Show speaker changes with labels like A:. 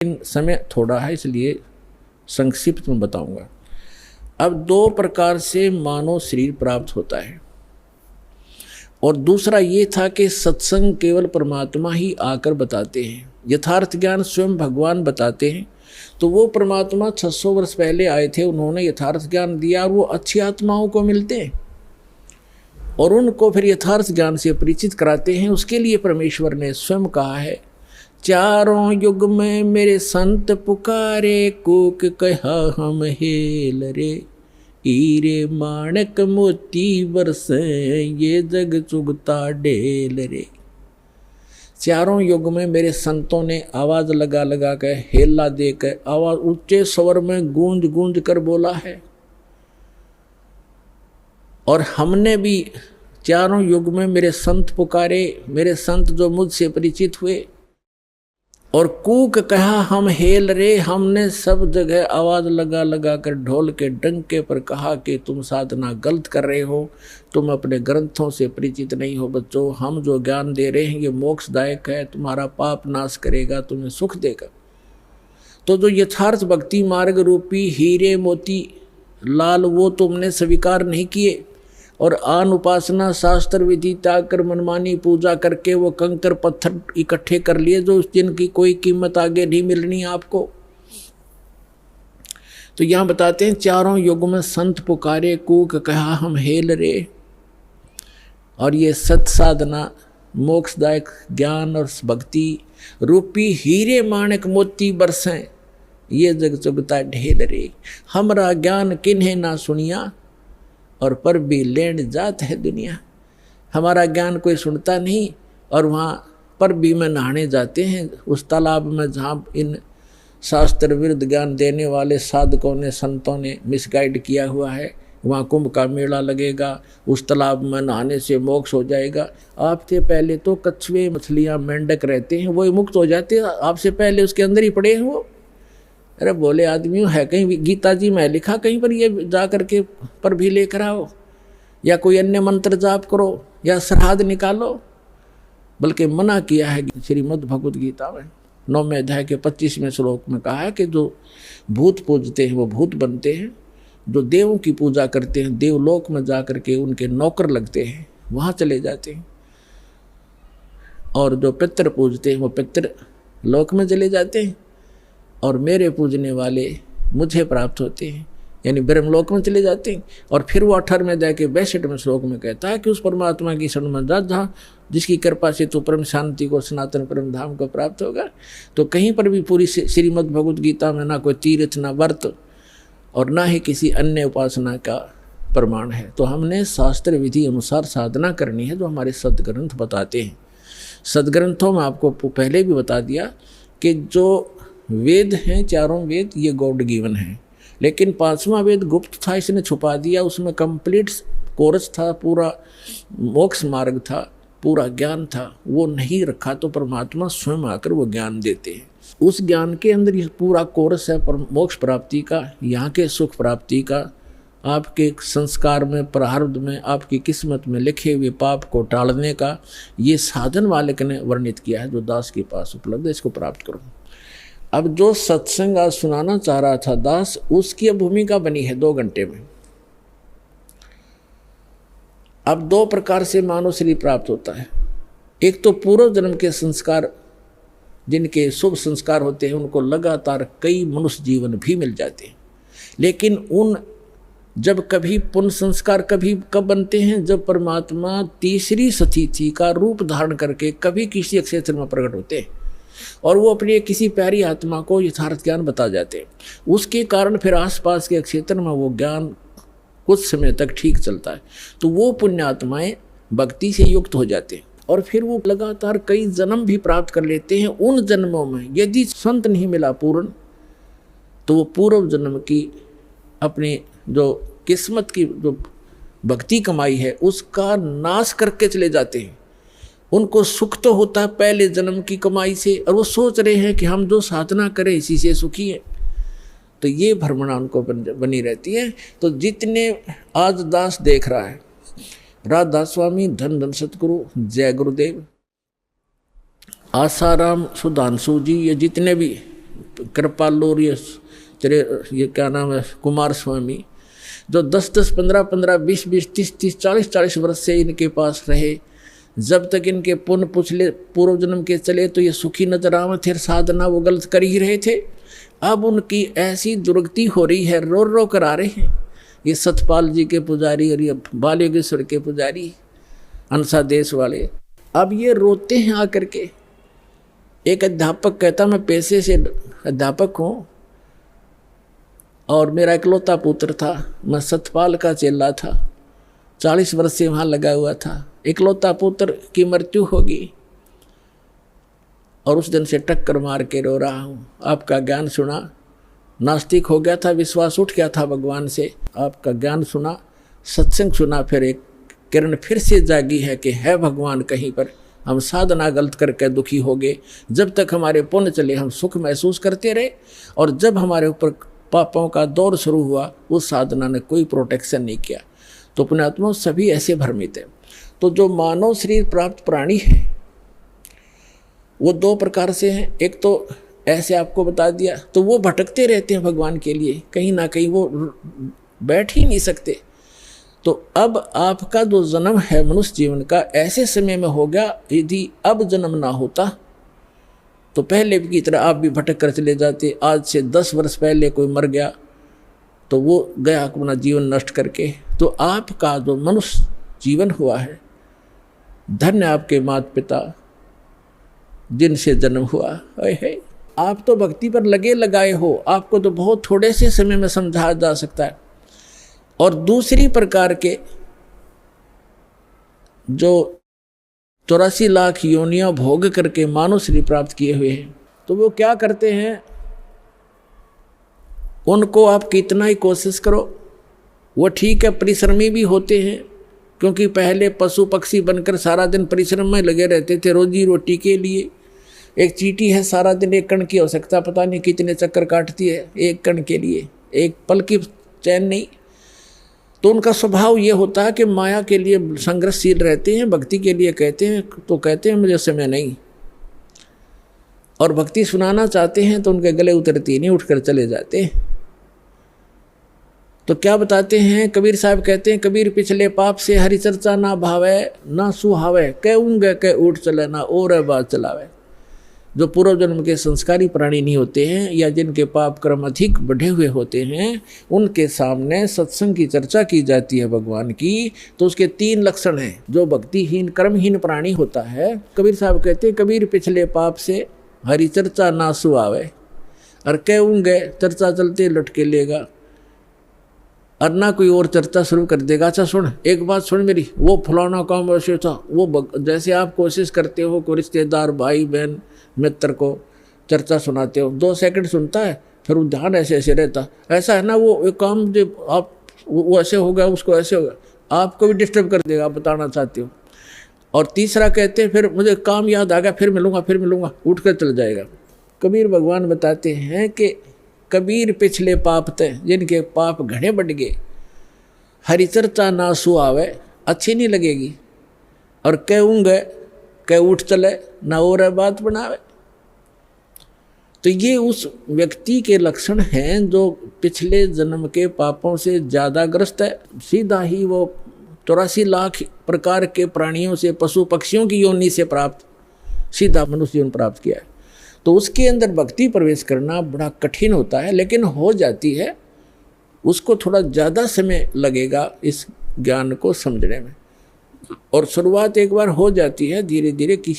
A: समय थोड़ा है इसलिए संक्षिप्त में बताऊंगा। अब दो प्रकार से मानव शरीर प्राप्त होता है, और दूसरा ये था कि सत्संग केवल परमात्मा ही आकर बताते हैं, यथार्थ ज्ञान स्वयं भगवान बताते हैं। तो वो परमात्मा 600 वर्ष पहले आए थे, उन्होंने यथार्थ ज्ञान दिया और वो अच्छी आत्माओं को मिलते हैं और उनको फिर यथार्थ ज्ञान से परिचित कराते हैं। उसके लिए परमेश्वर ने स्वयं कहा है, चारों युग में मेरे संत पुकारे, कूक कहा हम हेल रे, हीरे माणक मोती बरसे, ये जग चुगता ढेल रे। चारों युग में मेरे संतों ने आवाज लगा लगा कर, हेला देकर, आवाज ऊंचे स्वर में गूंज गूंज कर बोला है। और हमने भी चारों युग में मेरे संत पुकारे, मेरे संत जो मुझसे परिचित हुए, और कूक कहा हम हेल रे, हमने सब जगह आवाज लगा लगा कर ढोल के डंके पर कहा कि तुम साधना गलत कर रहे हो, तुम अपने ग्रंथों से परिचित नहीं हो बच्चों, हम जो ज्ञान दे रहे हैं ये मोक्षदायक है, तुम्हारा पाप नाश करेगा, तुम्हें सुख देगा। तो जो यथार्थ भक्ति मार्ग रूपी हीरे मोती लाल वो तुमने स्वीकार नहीं किए, और आन उपासना शास्त्र विधि त्याग कर मनमानी पूजा करके वो कंकर पत्थर इकट्ठे कर लिए जो जिनकी कोई कीमत आगे नहीं मिलनी आपको। तो यहाँ बताते हैं, चारों युग में संत पुकारे, कूक कहा हम हेल रे। और ये सत साधना मोक्षदायक ज्ञान और भक्ति रूपी हीरे माणक मोती बरसें, ये जग चुगता ढेल रे। हमरा ज्ञान किन्हें ना सुनिया, और पर भी लेन जात है दुनिया। हमारा ज्ञान कोई सुनता नहीं, और वहाँ पर भी में नहाने जाते हैं उस तालाब में जहाँ इन शास्त्र विरुद्ध ज्ञान देने वाले साधकों ने, संतों ने मिसगाइड किया हुआ है। वहाँ कुंभ का मेला लगेगा, उस तालाब में नहाने से मोक्ष हो जाएगा। आपसे पहले तो कछुए मछलियाँ मेंढक रहते हैं, वही मुक्त हो जाते हैं, आपसे पहले उसके अंदर ही पड़े हैं वो। अरे बोले आदमी है, कहीं गीता जी में लिखा कहीं पर ये जा करके पर भी लेकर आओ, या कोई अन्य मंत्र जाप करो, या श्राद्ध निकालो। बल्कि मना किया है श्रीमद् भगवद गीता में 9वें अध्याय के 25वें श्लोक में कहा है कि जो भूत पूजते हैं वो भूत बनते हैं, जो देवों की पूजा करते हैं देवलोक में जा करके उनके नौकर लगते हैं, वहाँ चले जाते हैं, और जो पितर पूजते हैं वो पितर लोक में चले जाते हैं, और मेरे पूजने वाले मुझे प्राप्त होते हैं, यानी ब्रह्मलोक में चले जाते हैं। और फिर वो 18वें अध्याय के 62वें श्लोक में कहता है कि उस परमात्मा की शरण में जा जहाँ जिसकी कृपा से तो परम शांति को, सनातन परम धाम को प्राप्त होगा। तो कहीं पर भी पूरी श्रीमद् भगवद गीता में ना कोई तीर्थ, ना व्रत, और ना ही किसी अन्य उपासना का प्रमाण है। तो हमने शास्त्र विधि अनुसार साधना करनी है जो हमारे सदग्रंथ बताते हैं। सदग्रंथों में आपको पहले भी बता दिया कि जो वेद हैं, चारों वेद ये गॉड गिवन है, लेकिन 5वां वेद गुप्त था, इसने छुपा दिया। उसमें कंप्लीट कोर्स था, पूरा मोक्ष मार्ग था, पूरा ज्ञान था, वो नहीं रखा। तो परमात्मा स्वयं आकर वो ज्ञान देते हैं। उस ज्ञान के अंदर ये पूरा कोर्स है मोक्ष प्राप्ति का, यहाँ के सुख प्राप्ति का, आपके संस्कार में, प्रारब्ध में, आपकी किस्मत में लिखे हुए पाप को टालने का। ये साधन वालक ने वर्णित किया है जो दास के पास उपलब्ध है, इसको प्राप्त करो। अब जो सत्संग आज सुनाना चाह रहा था दास, उसकी अब भूमिका बनी है 2 घंटे में। अब 2 प्रकार से मानव शरीर प्राप्त होता है। एक तो पूर्व जन्म के संस्कार, जिनके शुभ संस्कार होते हैं, उनको लगातार कई मनुष्य जीवन भी मिल जाते हैं। लेकिन उन जब कभी पुण्य संस्कार कभी कब बनते हैं, जब परमात्मा तीसरी सतिथि का रूप धारण करके कभी किसी क्षेत्र में प्रकट होते हैं, और वो अपनी किसी प्यारी आत्मा को यथार्थ ज्ञान बता जाते हैं। उसके कारण फिर आसपास के क्षेत्र में वो ज्ञान कुछ समय तक ठीक चलता है। तो वो पुण्य आत्माएं भक्ति से युक्त हो जाते हैं, और फिर वो लगातार कई जन्म भी प्राप्त कर लेते हैं। उन जन्मों में यदि संत नहीं मिला पूर्ण, तो वो पूर्व जन्म की अपनी जो किस्मत की जो भक्ति कमाई है उसका नाश करके चले जाते हैं। उनको सुख तो होता है पहले जन्म की कमाई से, और वो सोच रहे हैं कि हम जो साधना करें इसी से सुखी है। तो ये भ्रमणा उनको बनी रहती है। तो जितने आज दास देख रहा है, राधा स्वामी, धन धन सतगुरु, जय गुरुदेव, आसाराम, सुधांशु जी, ये जितने भी कृपालु और ये क्या नाम है कुमार स्वामी, जो 10-10, 15-15, 20-20, 30-30, 40-40 वर्ष से इनके पास रहे, जब तक इनके पुण्य पुछले पूर्व जन्म के चले तो ये सुखी नजर आवे थे, साधना वो गलत कर ही रहे थे। अब उनकी ऐसी दुर्गति हो रही है, रो रो कर आ रहे हैं ये सतपाल जी के पुजारी और ये बालयोगेश्वर के पुजारी अनसा देश वाले। अब ये रोते हैं आकर के। एक अध्यापक कहता मैं पेशे से अध्यापक हूँ और मेरा इकलौता पुत्र था, मैं सतपाल का चेला था, 40 वर्ष से वहाँ लगा हुआ था, इकलौता पुत्र की मृत्यु होगी और उस दिन से टक्कर मार के रो रहा हूँ। आपका ज्ञान सुना, नास्तिक हो गया था, विश्वास उठ गया था भगवान से, आपका ज्ञान सुना, सत्संग सुना, फिर एक किरण फिर से जागी है कि है भगवान कहीं पर। हम साधना गलत करके दुखी हो गए। जब तक हमारे पुण्य चले हम सुख महसूस करते रहे, और जब हमारे ऊपर पापों का दौर शुरू हुआ उस साधना ने कोई प्रोटेक्शन नहीं किया। तो पुण्यात्मा सभी ऐसे भ्रमित है। तो जो मानव शरीर प्राप्त प्राणी है वो 2 प्रकार से हैं। एक तो ऐसे आपको बता दिया, तो वो भटकते रहते हैं भगवान के लिए, कहीं ना कहीं वो बैठ ही नहीं सकते। तो अब आपका जो जन्म है मनुष्य जीवन का ऐसे समय में हो गया, यदि अब जन्म ना होता तो पहले की तरह आप भी भटक कर चले जाते। आज से 10 वर्ष पहले कोई मर गया तो वो गया अपना जीवन नष्ट करके। तो आपका जो मनुष्य जीवन हुआ है, धन्य आपके माता पिता जिनसे जन्म हुआ है। आप तो भक्ति पर लगे लगाए हो, आपको तो बहुत थोड़े से समय में समझाया जा सकता है। और दूसरी प्रकार के जो 84 लाख योनियां भोग करके मानव शरीर प्राप्त किए हुए हैं, तो वो क्या करते हैं, उनको आप कितना ही कोशिश करो वो ठीक है, परिश्रमी भी होते हैं, क्योंकि पहले पशु पक्षी बनकर सारा दिन परिश्रम में लगे रहते थे रोजी रोटी के लिए। एक चींटी है सारा दिन एक कण की आवश्यकता पता नहीं कितने चक्कर काटती है एक कण के लिए, एक पल की चैन नहीं। तो उनका स्वभाव ये होता है कि माया के लिए संघर्षशील रहते हैं, भक्ति के लिए कहते हैं तो कहते हैं मुझे समय नहीं, और भक्ति सुनाना चाहते हैं तो उनके गले उतरती नहीं, उठकर चले जाते हैं। तो क्या बताते हैं कबीर साहब, कहते हैं कबीर पिछले पाप से हरि चर्चा ना भावे ना सुहावे, कहूँगे कह उठ चले ना और बात चलावे। जो पूर्व जन्म के संस्कारी प्राणी नहीं होते हैं या जिनके पाप कर्म अधिक बढ़े हुए होते हैं, उनके सामने सत्संग की चर्चा की जाती है भगवान की, तो उसके 3 लक्षण हैं। जो भक्तिहीन कर्महीन प्राणी होता है, कबीर साहब कहते हैं कबीर पिछले पाप से हरि चर्चा ना सुहावे, और कहूँगे चर्चा चलते लटके लेगा, और ना कोई और चर्चा शुरू कर देगा। अच्छा सुन, एक बात सुन मेरी, वो फलाना काम ऐसे था, वो जैसे आप कोशिश करते हो कोई रिश्तेदार भाई बहन मित्र को चर्चा सुनाते हो, 2 सेकंड सुनता है, फिर वो ध्यान ऐसे ऐसे रहता, ऐसा है ना वो एक काम जो आप वो ऐसे हो गया उसको ऐसे हो गया, आपको भी डिस्टर्ब कर देगा, आप बताना चाहते हो। और तीसरा कहते हैं फिर मुझे काम याद आ गया, फिर मिलूँगा, उठ कर चल जाएगा। कबीर भगवान बताते हैं कि कबीर पिछले पाप थे जिनके पाप घने बढ़ गए, हरि चर्चा ना सुहावे अच्छी नहीं लगेगी, और कहूँगे कह उठ चले ना और बात बनावे। तो ये उस व्यक्ति के लक्षण हैं जो पिछले जन्म के पापों से ज़्यादा ग्रस्त है। सीधा ही वो 84 लाख प्रकार के प्राणियों से, पशु पक्षियों की योनि से प्राप्त सीधा मनुष्य जीवन प्राप्त किया है। तो उसके अंदर भक्ति प्रवेश करना बड़ा कठिन होता है, लेकिन हो जाती है। उसको थोड़ा ज़्यादा समय लगेगा इस ज्ञान को समझने में, और शुरुआत एक बार हो जाती है, धीरे धीरे किसी